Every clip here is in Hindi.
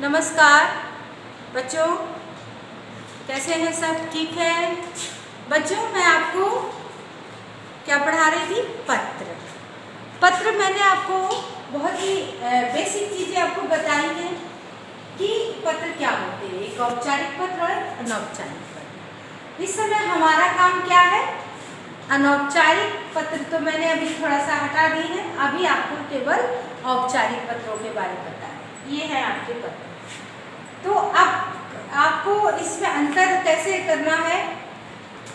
नमस्कार बच्चों, कैसे हैं सब? ठीक है बच्चों। मैं आपको क्या पढ़ा रही थी? पत्र मैंने आपको बहुत ही बेसिक चीज़ें आपको बताई हैं कि पत्र क्या होते हैं, एक औपचारिक पत्र और अनौपचारिक पत्र। इस समय हमारा काम क्या है? अनौपचारिक पत्र तो मैंने अभी थोड़ा सा हटा दी है, अभी आपको केवल औपचारिक पत्रों के बारे में बताया। ये है आपके पत्र। तो अब आपको इसमें अंतर कैसे करना है?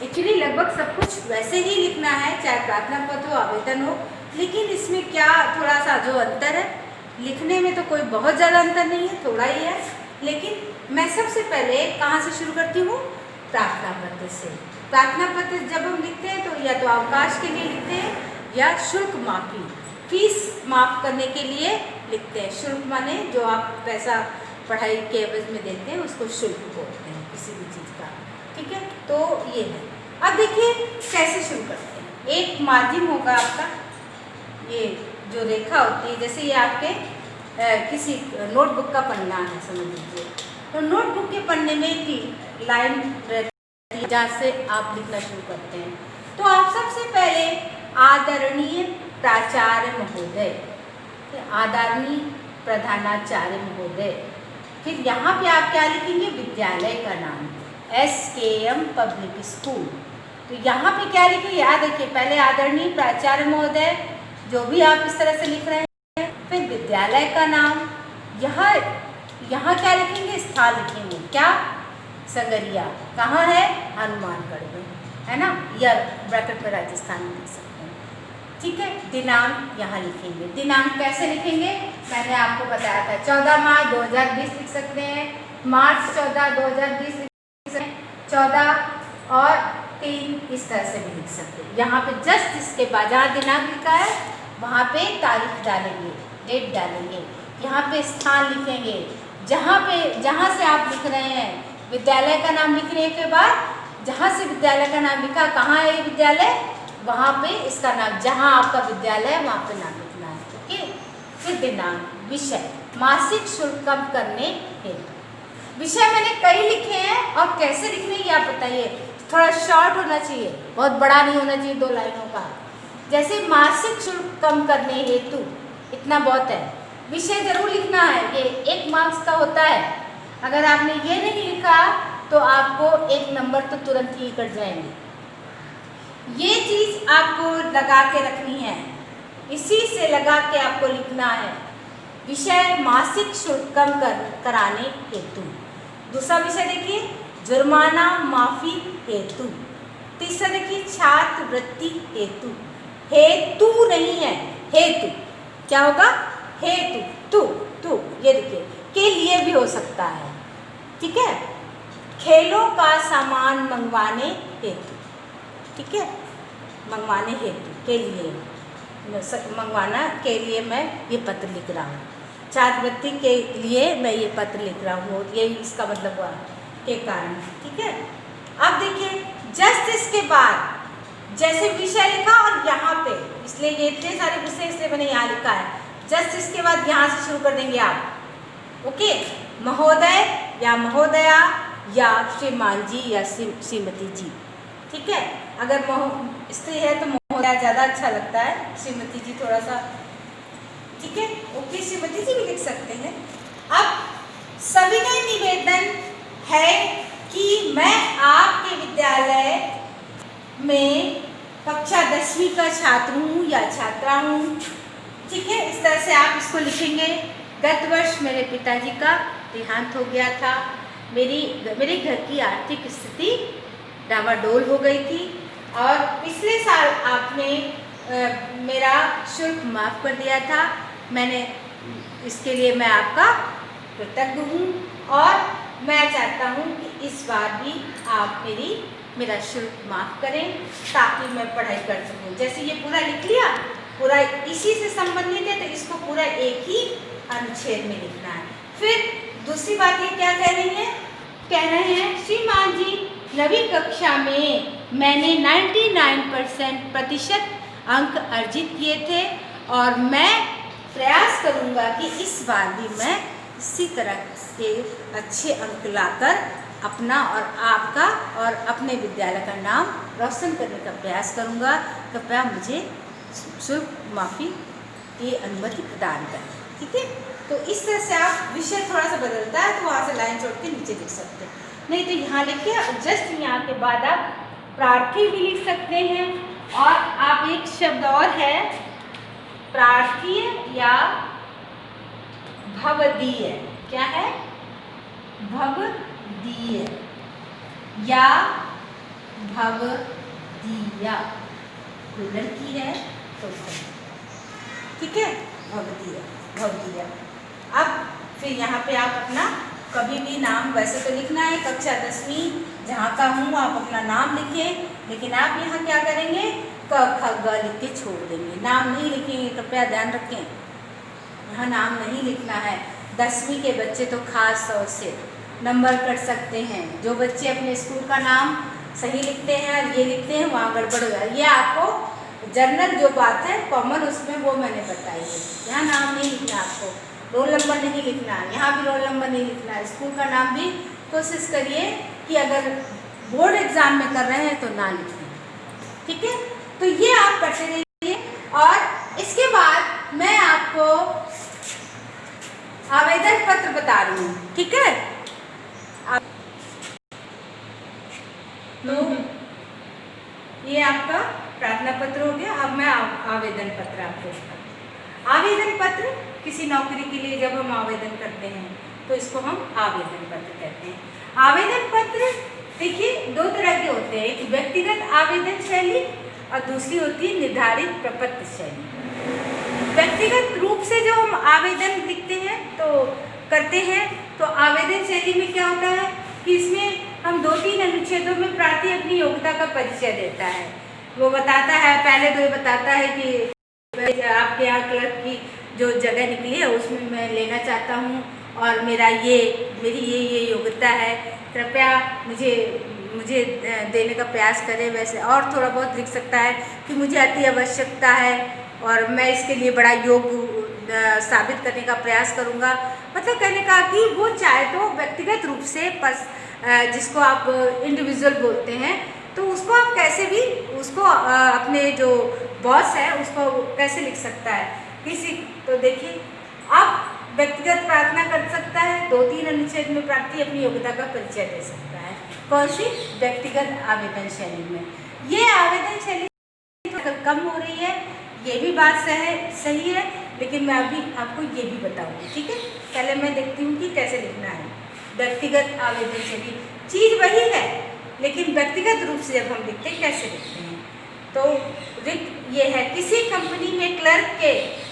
एक्चुअली लगभग सब कुछ वैसे ही लिखना है, चाहे प्रार्थना पत्र हो, आवेदन हो, लेकिन इसमें क्या थोड़ा सा जो अंतर है, लिखने में तो कोई बहुत ज़्यादा अंतर नहीं है, थोड़ा ही है। लेकिन मैं सबसे पहले कहाँ से शुरू करती हूँ? प्रार्थना पत्र से। प्रार्थना पत्र जब हम लिखते हैं तो या तो अवकाश के लिए लिखते हैं या शुल्क माफी, फीस माफ़ करने के लिए लिखते हैं। शुल्क माने जो आप पैसा पढ़ाई के एवज में देते हैं उसको शुल्क बोलते हैं किसी भी चीज़ का। ठीक है, तो ये है। अब देखिए कैसे शुरू करते हैं। एक मार्जिन होगा आपका, ये जो रेखा होती है, जैसे ये आपके किसी नोटबुक का पन्ना है समझ लीजिए, तो नोटबुक के पन्ने में एक लाइन रहती है जहाँ से आप लिखना शुरू करते हैं। तो आप सबसे पहले आदरणीय प्राचार्य महोदय, आदरणीय प्रधानाचार्य महोदय, फिर यहाँ पे आप क्या लिखेंगे? विद्यालय का नाम, SKM पब्लिक स्कूल। तो यहाँ पे क्या लिखेंगे? याद रखिए, पहले आदरणीय प्राचार्य महोदय, जो भी आप इस तरह से लिख रहे हैं, फिर विद्यालय का नाम, यहाँ क्या लिखेंगे? स्थान लिखेंगे, क्या? संगरिया। कहाँ है? हनुमानगढ़ में, है ना, या ब्रैकेट में राजस्थान में लिख सकते हैं। ठीक है, दिनांक यहाँ लिखेंगे। दिनांक कैसे लिखेंगे? मैंने आपको बताया था, 14 मार्च 2020 लिख सकते हैं, मार्च 14 2020 लिख सकते हैं, 14 और 3 इस तरह से भी लिख सकते हैं। यहाँ पे जस्ट इसके बाद जहाँ दिनांक लिखा है वहाँ पे तारीख डालेंगे, डेट डालेंगे। यहाँ पे स्थान लिखेंगे, जहाँ से आप लिख रहे हैं। विद्यालय का नाम लिखने के बाद जहाँ से विद्यालय का नाम लिखा, कहाँ है ये विद्यालय, वहाँ पे इसका नाम, जहाँ आपका विद्यालय है वहाँ पे नाम लिखना है। ओके, फिर दिनांक, विषय, मासिक शुल्क कम करने हेतु। विषय मैंने कई लिखे हैं और कैसे लिखने ये आप बताइए। थोड़ा शॉर्ट होना चाहिए, बहुत बड़ा नहीं होना चाहिए, 2 लाइनों का। जैसे मासिक शुल्क कम करने हेतु, इतना बहुत है। विषय जरूर लिखना है, ये 1 मार्क्स का होता है। अगर आपने ये नहीं लिखा तो आपको 1 नंबर तो तुरंत ही कट जाएंगे। ये चीज़ आपको लगा के रखनी है, इसी से लगा के आपको लिखना है। विषय मासिक शुल्क कम कराने हेतु। दूसरा विषय देखिए, जुर्माना माफी हेतु। तीसरा देखिए, छात्रवृत्ति हेतु। हेतु नहीं है, हेतु। क्या होगा? हेतु, तू ये देखिए, के लिए भी हो सकता है। ठीक है, खेलों का सामान मंगवाने हेतु। ठीक है, मंगवाने हेतु, के लिए, मंगवाना के लिए मैं ये पत्र लिख रहा हूँ। छात्रवृत्ति के लिए मैं ये पत्र लिख रहा हूँ, ये इसका मतलब हुआ के कारण। ठीक है, अब देखिए जस्ट इसके बाद जैसे विषय लिखा और यहाँ पे, इसलिए ये इतने सारे विषय इसलिए मैंने यहाँ लिखा है। जस्ट इसके बाद यहाँ से शुरू कर देंगे आप। ओके, महोदय या महोदया या श्रीमान जी या श्रीमती जी। ठीक है, अगर स्त्री है तो महोदया ज़्यादा अच्छा लगता है, श्रीमती जी थोड़ा सा। ठीक है, ओके, श्रीमती जी भी लिख सकते हैं। अब सविनय निवेदन है कि मैं आपके विद्यालय में कक्षा 10वीं का छात्र हूँ या छात्रा हूँ। ठीक है, इस तरह से आप इसको लिखेंगे। गत वर्ष मेरे पिताजी का देहांत हो गया था, मेरे घर की आर्थिक स्थिति डामाडोल हो गई थी और पिछले साल आपने मेरा शुल्क माफ़ कर दिया था। मैंने इसके लिए मैं आपका कृतज्ञ हूँ और मैं चाहता हूँ कि इस बार भी आप मेरा शुल्क माफ़ करें ताकि मैं पढ़ाई कर सकूँ। जैसे ये पूरा लिख लिया, पूरा इसी से संबंधित है, तो इसको पूरा एक ही अनुच्छेद में लिखना है। फिर दूसरी बात ये क्या कह रही है? कह रहे हैं, श्रीमान जी, नवीं कक्षा में मैंने 99% अंक अर्जित किए थे और मैं प्रयास करूंगा कि इस बार भी मैं इसी तरह के अच्छे अंक लाकर अपना और आपका और अपने विद्यालय का नाम रोशन करने का प्रयास करूँगा। कृपया मुझे शुल्क माफ़ी की अनुमति प्रदान करें। ठीक है, तो इस तरह से आप विषय थोड़ा सा बदलता है तो वहाँ से लाइन छोड़ के नीचे लिख सकते हैं, नहीं तो यहाँ लिखिए। जस्ट यहाँ के बाद आप प्रार्थी भी लिख सकते हैं, और आप एक शब्द और है प्रार्थीय या भवदीय। क्या है? भवदीय या भवदीया। कोई लड़की है तो ठीक है, भवदीय भवदीय। अब फिर यहाँ पे आप अपना कभी भी नाम वैसे तो लिखना है, कक्षा 10वीं जहाँ का हूँ आप अपना नाम लिखें, लेकिन आप यहाँ क्या करेंगे? क ख ग लिख के छोड़ देंगे, नाम नहीं लिखेंगे। कृपया ध्यान रखें, यहाँ नाम नहीं लिखना है। 10वीं के बच्चे तो खास तौर से नंबर कट सकते हैं। जो बच्चे अपने स्कूल का नाम सही लिखते हैं और ये लिखते हैं वहाँ गड़बड़ हो जाए। ये आपको जनरल जो बात है कॉमन उसमें वो मैंने बताई है। यहाँ नाम नहीं लिखना, आपको रोल नंबर नहीं लिखना, यहाँ भी रोल नंबर नहीं लिखना। स्कूल का नाम भी कोशिश करिए कि अगर बोर्ड एग्जाम में कर रहे हैं तो ना लिखें। ठीक है, तो ये आप करते रहिए। और इसके बाद मैं आपको आवेदन पत्र बता रही हूँ। ठीक है, तो ये आपका प्रार्थना पत्र हो गया। अब मैं आवेदन पत्र आपको आवेदन पत्र किसी नौकरी के लिए जब हम आवेदन करते हैं तो इसको हम आवेदन पत्र कहते हैं। आवेदन पत्र देखिए 2 तरह के होते हैं, एक व्यक्तिगत आवेदन शैली और दूसरी होती है निर्धारित प्रपत्र शैली। व्यक्तिगत रूप से जो हम आवेदन लिखते हैं तो करते हैं तो आवेदन शैली में क्या होता है कि इसमें हम 2-3 अनुच्छेदों में प्रार्थी अपनी योग्यता का परिचय देता है। वो बताता है, पहले तो ये बताता है कि आपके यहाँ क्लर्क की जो जगह निकली है उसमें मैं लेना चाहता हूँ और मेरी ये योग्यता है, कृपया मुझे देने का प्रयास करें। वैसे और थोड़ा बहुत लिख सकता है कि मुझे अति आवश्यकता है और मैं इसके लिए बड़ा योग्य साबित करने का प्रयास करूँगा। मतलब कहने का कि वो चाहे तो व्यक्तिगत रूप से जिसको आप इंडिविजुअल बोलते हैं तो उसको आप कैसे भी उसको अपने जो बॉस है उसको कैसे लिख सकता है किसी। तो देखिए आप व्यक्तिगत प्रार्थना कर सकता है, 2-3 अनुच्छेद में प्रार्थी अपनी योग्यता का परिचय दे सकता है। कौन सी? व्यक्तिगत आवेदन शैली में। ये आवेदन शैली कम हो रही है, ये भी बात सही है, लेकिन मैं अभी आपको ये भी बताऊंगी। ठीक है, पहले मैं देखती हूँ कि कैसे लिखना है। व्यक्तिगत आवेदन शैली चीज़ वही है, लेकिन व्यक्तिगत रूप से जब हम लिखते हैं कैसे लिखते हैं तो रिक्त ये है किसी कंपनी में क्लर्क के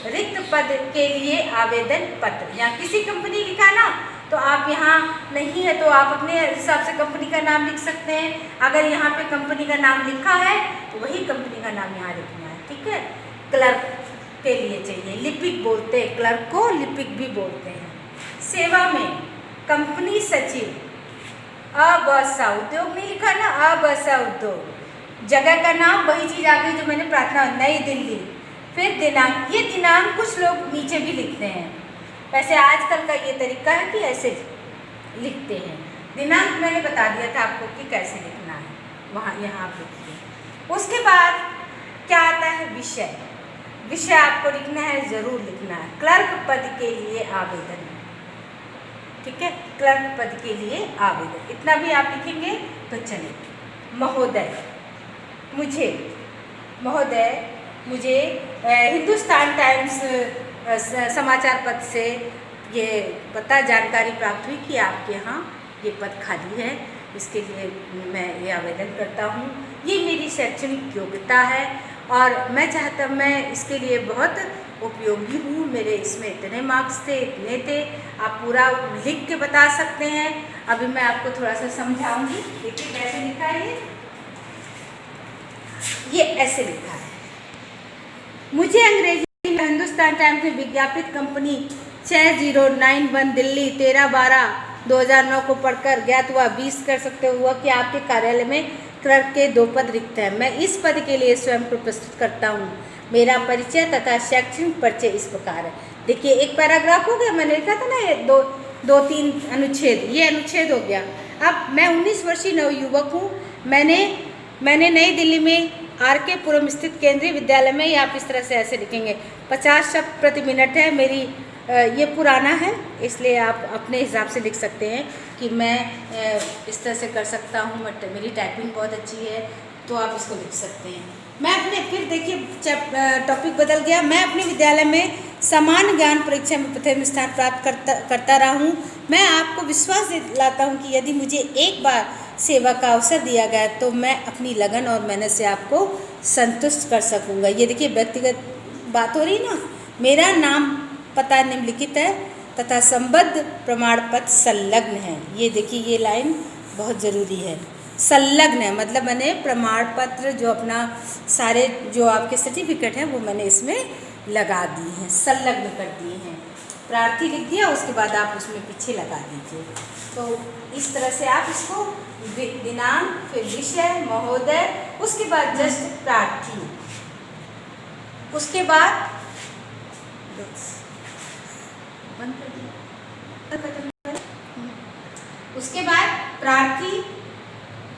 रिक्त पद के लिए आवेदन पत्र। या किसी कंपनी लिखा ना तो आप यहाँ नहीं है तो आप अपने हिसाब से कंपनी का नाम लिख सकते हैं। अगर यहाँ पे कंपनी का नाम लिखा है तो वही कंपनी का नाम यहाँ लिखना है। ठीक है, क्लर्क के लिए चाहिए, लिपिक बोलते हैं, क्लर्क को लिपिक भी बोलते हैं। सेवा में कंपनी सचिव, अबसा उद्योग नहीं लिखा ना, अबसा उद्योग। जगह का नाम वही चीज़ आ गई जो मैंने प्रार्थना, नई दिल्ली। फिर दिनांक, ये दिनांक कुछ लोग नीचे भी लिखते हैं, वैसे आजकल का ये तरीका है कि ऐसे लिखते हैं। दिनांक मैंने बता दिया था आपको कि कैसे लिखना है, वहाँ यहाँ आप लिखिए। उसके बाद क्या आता है? विषय। विषय आपको लिखना है, ज़रूर लिखना है। क्लर्क पद के लिए आवेदन। ठीक है, क्लर्क पद के लिए आवेदन, इतना भी आप लिखेंगे तो चलेगा। महोदय मुझे हिंदुस्तान टाइम्स समाचार पत्र से ये जानकारी प्राप्त हुई कि आपके यहाँ ये पद खाली है, इसके लिए मैं ये आवेदन करता हूँ। ये मेरी शैक्षणिक योग्यता है और मैं इसके लिए बहुत उपयोगी हूँ, मेरे इसमें इतने मार्क्स थे, इतने थे। आप पूरा लिख के बता सकते हैं। अभी मैं आपको थोड़ा सा समझाऊंगी। देखिए कैसे लिखा है ये ऐसे लिखा है। मुझे अंग्रेजी में हिंदुस्तान टाइम्स में विज्ञापित कंपनी 6091 दिल्ली 13/12/2009 को पढ़कर ज्ञात हुआ 20 कर सकते हुआ कि आपके कार्यालय में क्लर्क के 2 पद रिक्त हैं। मैं इस पद के लिए स्वयं को प्रस्तुत करता हूँ। मेरा परिचय तथा शैक्षणिक परिचय इस प्रकार है। देखिए एक पैराग्राफ हो गया, मैंने लिखा था ना ये 2-3 अनुच्छेद, ये अनुच्छेद हो गया। अब मैं 19 वर्षीय नवयुवक हूँ। मैंने नई दिल्ली में RK पुरम स्थित केंद्रीय विद्यालय में, या आप इस तरह से ऐसे लिखेंगे, 50 शब्द प्रति मिनट है मेरी। ये पुराना है, इसलिए आप अपने हिसाब से लिख सकते हैं कि मैं इस तरह से कर सकता हूँ, मेरी टाइपिंग बहुत अच्छी है, तो आप इसको लिख सकते हैं। मैं अपने, फिर देखिए टॉपिक बदल गया। मैं अपने विद्यालय में सामान्य ज्ञान परीक्षा में प्रथम स्थान प्राप्त करता रहा हूँ। मैं आपको विश्वास दिलाता हूँ कि यदि मुझे एक बार सेवा का अवसर दिया गया तो मैं अपनी लगन और मेहनत से आपको संतुष्ट कर सकूँगा। ये देखिए व्यक्तिगत बात हो रही ना। मेरा नाम पता निम्नलिखित है तथा संबद्ध प्रमाण पत्र संलग्न है। ये देखिए, ये लाइन बहुत ज़रूरी है। संलग्न है मतलब मैंने प्रमाण पत्र जो अपना सारे जो आपके सर्टिफिकेट हैं वो मैंने इसमें लगा दी हैं, संलग्न कर दिए हैं। प्रार्थी लिख दिया, उसके बाद आप उसमें पीछे लगा दीजिए। तो इस तरह से आप इसको दिनांक, फिर विषय, महोदय, उसके बाद जस्ट प्रार्थी, उसके बाद उसके बाद प्रार्थी,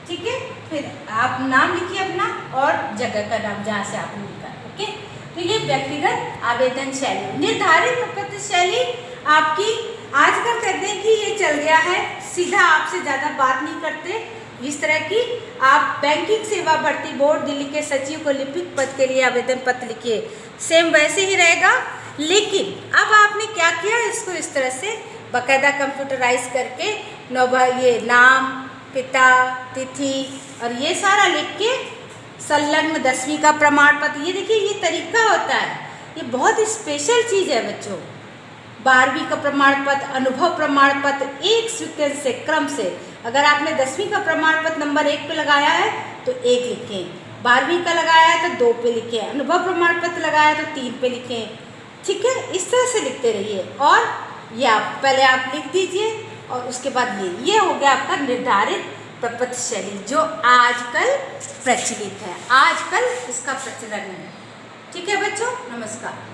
ठीक है। फिर आप नाम लिखिए अपना और जगह का नाम जहाँ से आपने लिखा है, ओके। तो ये व्यक्तिगत आवेदन शैली। निर्धारित प्रपत्र शैली आपकी आजकल कहते हैं कि ये चल गया है, सीधा आपसे ज़्यादा बात नहीं करते। इस तरह की आप बैंकिंग सेवा भर्ती बोर्ड दिल्ली के सचिव को लिपिक पद के लिए आवेदन पत्र लिखिए, सेम वैसे ही रहेगा। लेकिन अब आपने क्या किया, इसको इस तरह से बाकायदा कंप्यूटराइज करके ये नाम, पिता, तिथि और ये सारा लिख के संलग्न 10वीं का प्रमाण पत्र। ये देखिए, ये तरीका होता है, ये बहुत स्पेशल चीज़ है बच्चों। 12वीं का प्रमाण पत्र, अनुभव प्रमाण पत्र, एक सीक्वेंस से, क्रम से। अगर आपने 10वीं का प्रमाण पत्र नंबर 1 पे लगाया है तो 1 लिखें, 12वीं का लगाया है तो 2 पे लिखें, अनुभव प्रमाण पत्र लगाया है तो 3 पे लिखें, ठीक है। इस तरह से लिखते रहिए। और ये आप पहले आप लिख दीजिए और उसके बाद ये हो गया आपका निर्धारित प्रपत्र शैली, जो आजकल प्रचलित है, आजकल इसका प्रचलन है, ठीक है बच्चों। नमस्कार।